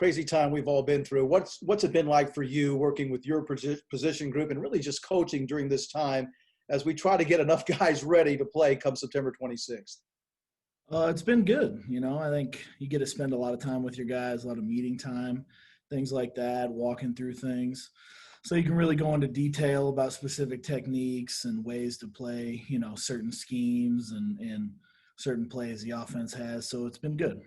crazy time we've all been through. What's it been like for you working with your position group and really just coaching during this time as we try to get enough guys ready to play come September 26th? It's been good. I think you get to spend a lot of time with your guys, a lot of meeting time, things like that, walking through things. So you can really go into detail about specific techniques and ways to play, certain schemes and certain plays the offense has. So it's been good.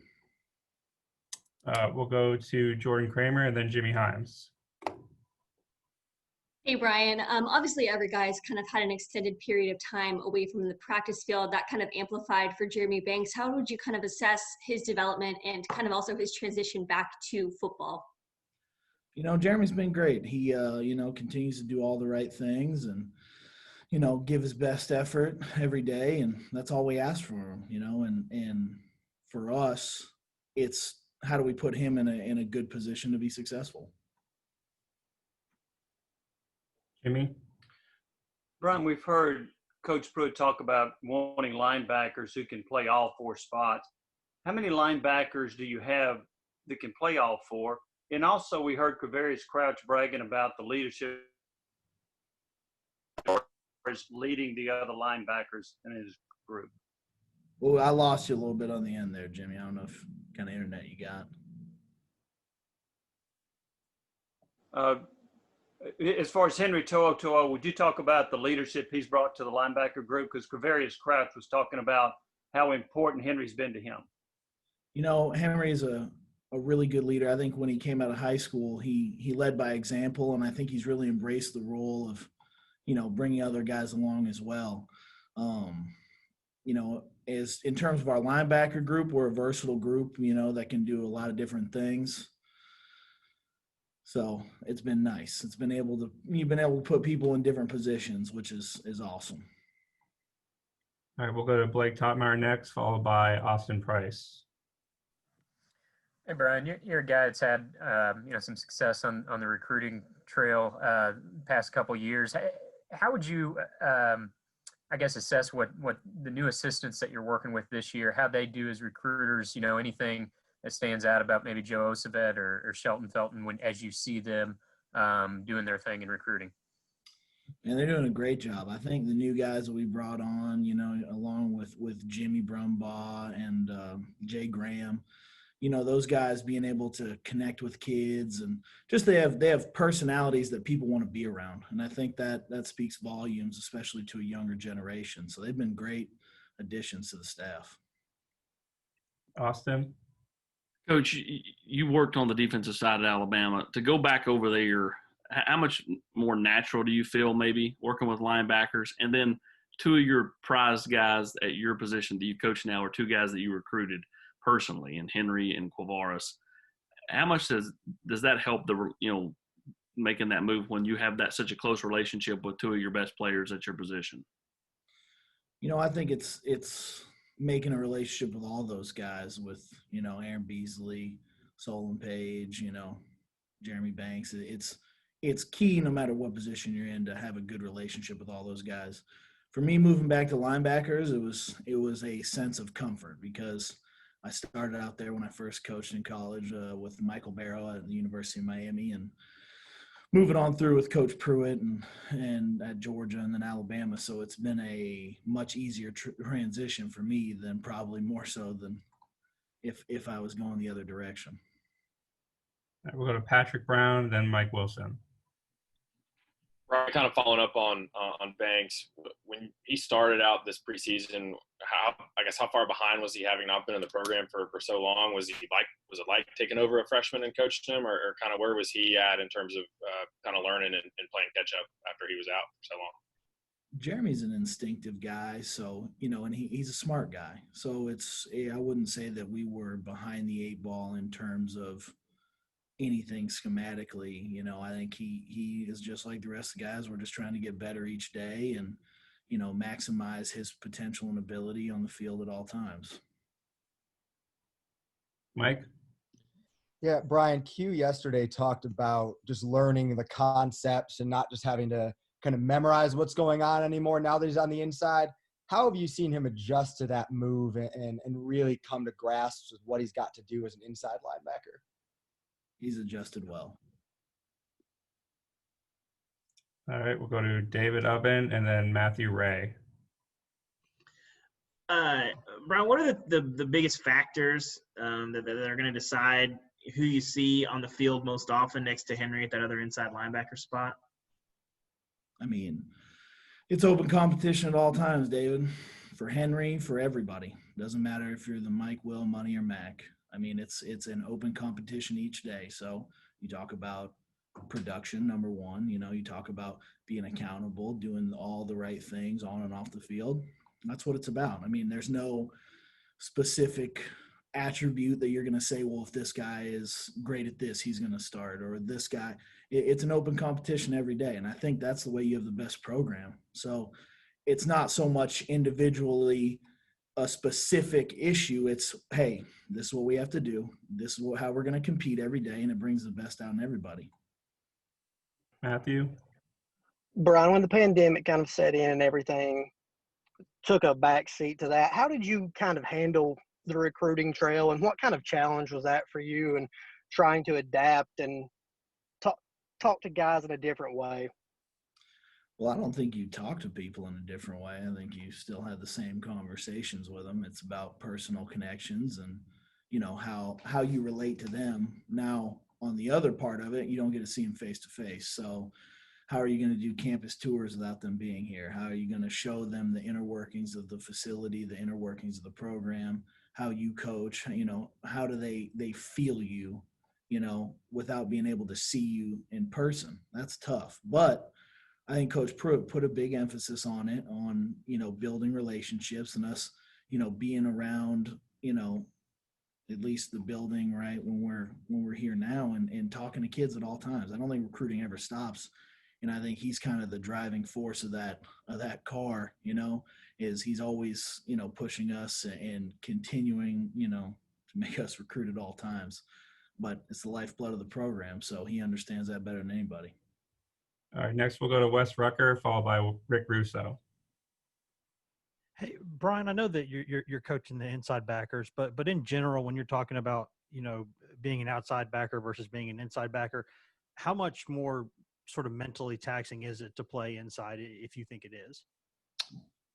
We'll go to Jordan Kramer and then Jimmy Himes. Hey, Brian. Obviously, every guy's kind of had an extended period of time away from the practice field that kind of amplified for Jeremy Banks. How would you kind of assess his development and kind of also his transition back to football? Jeremy's been great. He, continues to do all the right things and, give his best effort every day. And that's all we ask for him, and for us, it's how do we put him in a good position to be successful? Jimmy? Brian, we've heard Coach Pruitt talk about wanting linebackers who can play all four spots. How many linebackers do you have that can play all four? And also we heard Quavaris Crouch bragging about the leadership as leading the other linebackers in his group. Well, I lost you a little bit on the end there, Jimmy. I don't know if kind of internet you got. As far as Henry To'oTo'o, would you talk about the leadership he's brought to the linebacker group? Because Quavaris Crouch was talking about how important Henry's been to him. Henry is a really good leader. I think when he came out of high school, he led by example, and I think he's really embraced the role of, bringing other guys along as well. As in terms of our linebacker group, we're a versatile group, that can do a lot of different things. So it's been nice. You've been able to put people in different positions, which is awesome. All right, we'll go to Blake Totmeyer next, followed by Austin Price. Hey, Brian, you're a guy that's had some success on the recruiting trail past couple years. How would you, assess what the new assistants that you're working with this year, how they do as recruiters? Anything that stands out about maybe Joe Osabet or Shelton Felton as you see them doing their thing in recruiting? And they're doing a great job. I think the new guys that we brought on, along with Jimmy Brumbaugh and Jay Graham, those guys being able to connect with kids and just they have personalities that people want to be around. And I think that speaks volumes, especially to a younger generation. So they've been great additions to the staff. Austin? Coach, you worked on the defensive side at Alabama. To go back over there, how much more natural do you feel maybe working with linebackers? And then two of your prized guys at your position that you coach now are two guys that you recruited personally, and Henry and Quavaris. How much does that help making that move when you have such a close relationship with two of your best players at your position? I think it's making a relationship with all those guys with, Aaron Beasley, Solon Page, Jeremy Banks. It's key no matter what position you're in to have a good relationship with all those guys. For me, moving back to linebackers, it was a sense of comfort because I started out there when I first coached in college with Michael Barrow at the University of Miami, and moving on through with Coach Pruitt and at Georgia and then Alabama. So it's been a much easier transition for me than probably more so than if I was going the other direction. All right, we'll go to Patrick Brown, then Mike Wilson. Right, kind of following up on Banks, when he started out this preseason, how far behind was he, having not been in the program for so long? Was it like taking over a freshman and coaching him, or kind of where was he at in terms of kind of learning and playing catch up after he was out for so long? Jeremy's an instinctive guy, so and he's a smart guy. So I wouldn't say that we were behind the eight ball in terms of anything schematically. I think he is just like the rest of the guys. We're just trying to get better each day and maximize his potential and ability on the field at all times. Mike? Yeah, Brian, Q yesterday talked about just learning the concepts and not just having to kind of memorize what's going on anymore now that he's on the inside. How have you seen him adjust to that move and really come to grasp with what he's got to do as an inside linebacker? He's adjusted well. All right, we'll go to David Ubben and then Matthew Ray. Brian, what are the biggest factors that are going to decide who you see on the field most often next to Henry at that other inside linebacker spot? I mean, it's open competition at all times, David. For Henry, for everybody. Doesn't matter if you're the Mike, Will, Money, or Mac. I mean, it's an open competition each day. So you talk about production, number one. You know, you talk about being accountable, doing all the right things on and off the field. That's what it's about. I mean, there's no specific attribute that you're going to say, well, if this guy is great at this, he's going to start, or this guy. It's an open competition every day. And I think that's the way you have the best program. So it's not so much individually a specific issue. It's, hey, this is what we have to do. This is how we're going to compete every day, and it brings the best out in everybody. Matthew? Brian, when the pandemic kind of set in and everything took a back seat to that, how did you kind of handle the recruiting trail, and what kind of challenge was that for you and trying to adapt and talk to guys in a different way? Well, I don't think you talk to people in a different way. I think you still have the same conversations with them. It's about personal connections and, you know, how you relate to them. Now, on the other part of it, you don't get to see them face to face. So how are you going to do campus tours without them being here? How are you going to show them the inner workings of the facility, the inner workings of the program, how you coach, you know, how do they feel you, you know, without being able to see you in person? That's tough. But I think Coach Pruitt put a big emphasis on it, on, you know, building relationships and us, you know, being around, you know, at least the building, right, when we're here now and talking to kids at all times. I don't think recruiting ever stops. And I think he's kind of the driving force of that car, you know, is he's always, you know, pushing us and continuing, you know, to make us recruit at all times. But it's the lifeblood of the program, so he understands that better than anybody. All right, next we'll go to Wes Rucker, followed by Rick Russo. Hey, Brian, I know that you're coaching the inside backers, but in general, when you're talking about, you know, being an outside backer versus being an inside backer, how much more sort of mentally taxing is it to play inside, if you think it is?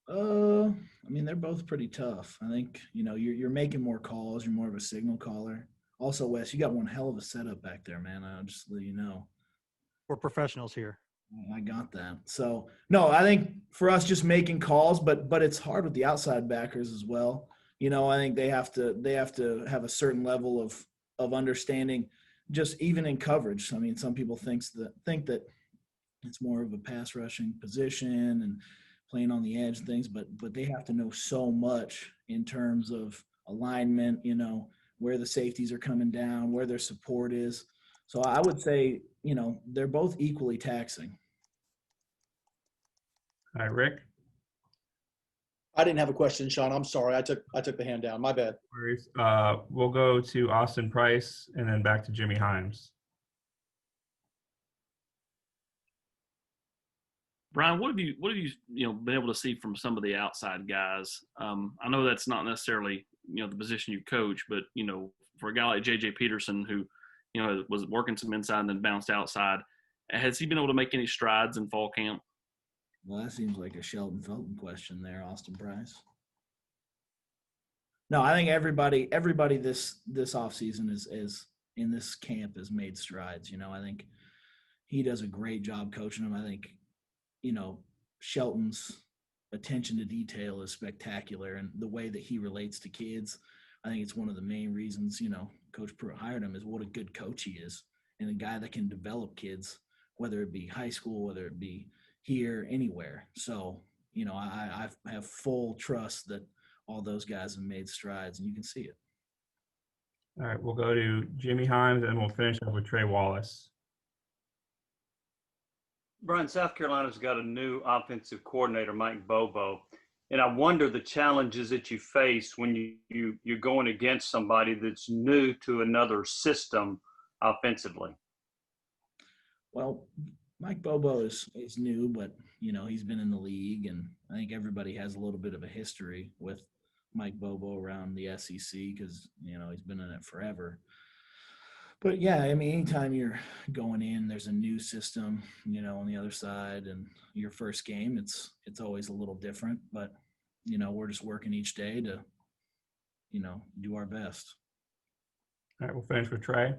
I mean, they're both pretty tough. I think, you know, you're making more calls. You're more of a signal caller. Also, Wes, you got one hell of a setup back there, man. I'll just let you know. We're professionals here. I got that. So, no, I think for us, just making calls, but it's hard with the outside backers as well. You know, I think they have to have a certain level of understanding, just even in coverage. I mean, some people think that it's more of a pass rushing position and playing on the edge and things, but they have to know so much in terms of alignment, you know, where the safeties are coming down, where their support is. So I would say, you know, they're both equally taxing. All right, Rick? I didn't have a question, Sean. I'm sorry. I took the hand down. My bad. We'll go to Austin Price and then back to Jimmy Himes. Brian, what have you been able to see from some of the outside guys? I know that's not necessarily, you know, the position you coach, but, you know, for a guy like J.J. Peterson, who, you know, was working some inside and then bounced outside, has he been able to make any strides in fall camp? Well, that seems like a Sheldon Felton question there, Austin Price. No, I think everybody this offseason is in this camp has made strides. You know, I think he does a great job coaching them. I think, you know, Shelton's attention to detail is spectacular, and the way that he relates to kids, I think it's one of the main reasons, you know, Coach Pruitt hired him, is what a good coach he is, and a guy that can develop kids, whether it be high school, whether it be here, anywhere. So, you know, I have full trust that all those guys have made strides, and you can see it. All right, we'll go to Jimmy Himes, and we'll finish up with Trey Wallace. Brian, South Carolina's got a new offensive coordinator, Mike Bobo. And I wonder the challenges that you face when you're going against somebody that's new to another system offensively. Well, Mike Bobo is new, but, you know, he's been in the league, and I think everybody has a little bit of a history with Mike Bobo around the SEC because, you know, he's been in it forever. But yeah, I mean, anytime you're going in, there's a new system, on the other side, and your first game, it's always a little different. But we're just working each day to, do our best. All right, we'll finish with Trey.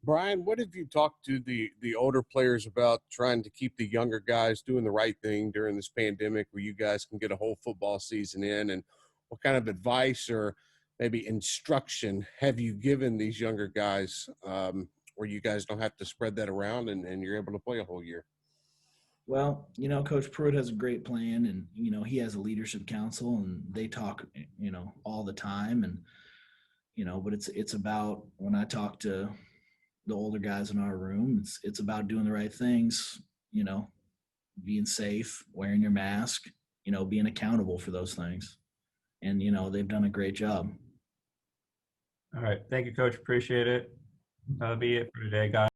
Brian, what have you talked to the older players about trying to keep the younger guys doing the right thing during this pandemic where you guys can get a whole football season in? And what kind of advice or maybe instruction have you given these younger guys where you guys don't have to spread that around and you're able to play a whole year? Well, Coach Pruitt has a great plan, and, he has a leadership council, and they talk, all the time. And, but it's about, when I talk to the older guys in our room, it's about doing the right things, being safe, wearing your mask, being accountable for those things. And, they've done a great job. All right. Thank you, Coach. Appreciate it. That'll be it for today, guys.